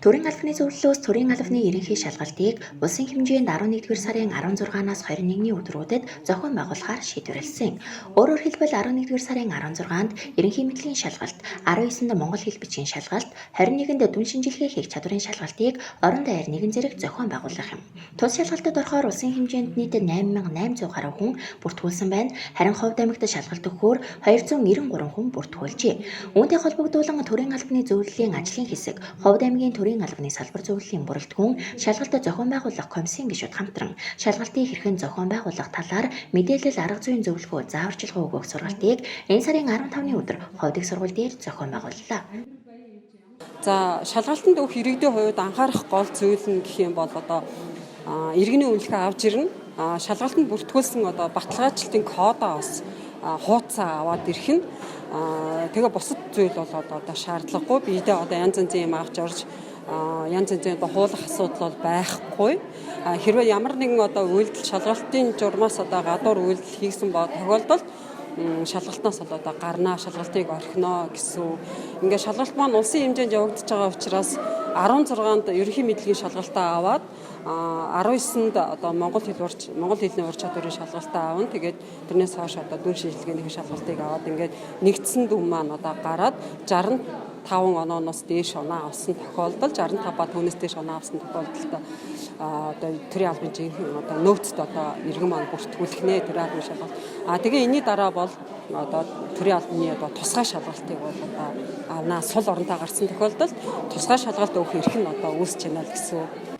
Төрийн албаны зөвлөлөөс төрийн албаны ерөнхий шалгалтыг улсын хэмжээнд 11-р сарын 16-наас 21-ний өдрүүдэд зохион байгуулахаар шийдвэрлэсэн. Өөрөөр хэлбэл 11-р сарын 16-нд ерөнхий мэдлийн шалгалт, 19-нд монгол хэл бичгийн шалгалт, 21-нд дүн шинжилгээ хийх чадварын шалгалтыг орон даяар нэгэн зэрэг зохион байгуулах юм. Тус шалгалтад орохоор улсын хэмжээнд нийт 8800 гаруй хүн бүртгүүлсэн байна. Харин Ховд аймагт шалгалт өгөхөөр 293 хүн бүртгүүлжээ. Үүнтэй холбогдуулан төрийн албаны зөвлөлийн ажлын хэсэг, Ховд аймгийн төрийн албаны салбар зөвлөлийн бүрэлдэхүүн, шалгалтад зохион байгуулах комиссийн гишүүд хамтран шалгалтын хэрхэн зохион байгуулах талаар мэдээлэл арга зүйн зөвлөгөө зааварчилгаа өгөх сургалтыг энэ сарын 15-ны өдөр Ховд их сургууль дээр зохион байгууллаа. За шалгалтанд өгөх иргэдийн хувьд анхаарах гол зүйл нь гэх юм бол иргэний үнэлгээ авч ирнэ. Шалгалтанд бүртгүүлсэн баталгаажлалтын кодоо бас хуудасаа аваад ирэх нь. Тэгээ бусад зүйл бол шаардлагагүй. Биедээ янз янзын юм авч орж янз янзын хуулах асуудал бол байхгүй. Хэрвээ ямар нэгэн үйлдэл шалгалтын журмаас гадуур үйлдэл хийсэн тохиолдолд шалгалтнаас гарнаа, шалгалтыг орхино гэсэн. Ингээд шалгалт маань улсын хэмжээнд явагдаж байгаа учраас 16-нд ерөнхий мэдлэгийн шалгалтаа аваад 19-нд монгол хэлний ур чадварын шалгалтаа аавна. Тэгээд тэрнээс хойш дүн шинжилгээний шалгалтыг аваад ингээд нэгдсэн дүн маань гараад 65 онооноос дээш оноо авсан тохиолдолд 65 ба түүнээс дээш оноо авсан тохиолдолд төрийн албаны жинхэнэ нөөцт иргэн маань бүртгүүлэх нэ төрийн албаны шалгалт. Тэгээ энэний дараа бол төрийн албаны тусгай шалгалтыг авнаа. Сул оронтой гарсан тохиолдолд тусгай шалгалт өгөх эрх нь үүсэж байна л гэсэн.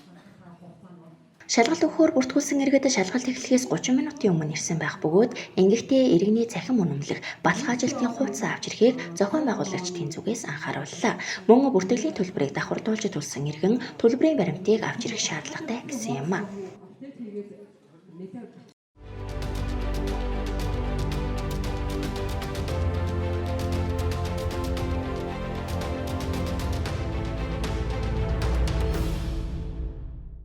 Шалгалт өгөхөөр бүртгүүлсэн иргэд шалгалт эхлэхээс 30 минутын өмнө ирсэн байх бөгөөд ингэхдээ иргэний цахим үнэмлэх, баталгаажлалтын хуудас авч ирэхийг зохион байгуулагчдын зүгээс анхаарууллаа. Мөн бүртгэлийн төлбөрийг давхардуулж төлсөн иргэн төлбөрийн баримтыг авч ирэх шаардлагатай гэсэн юм.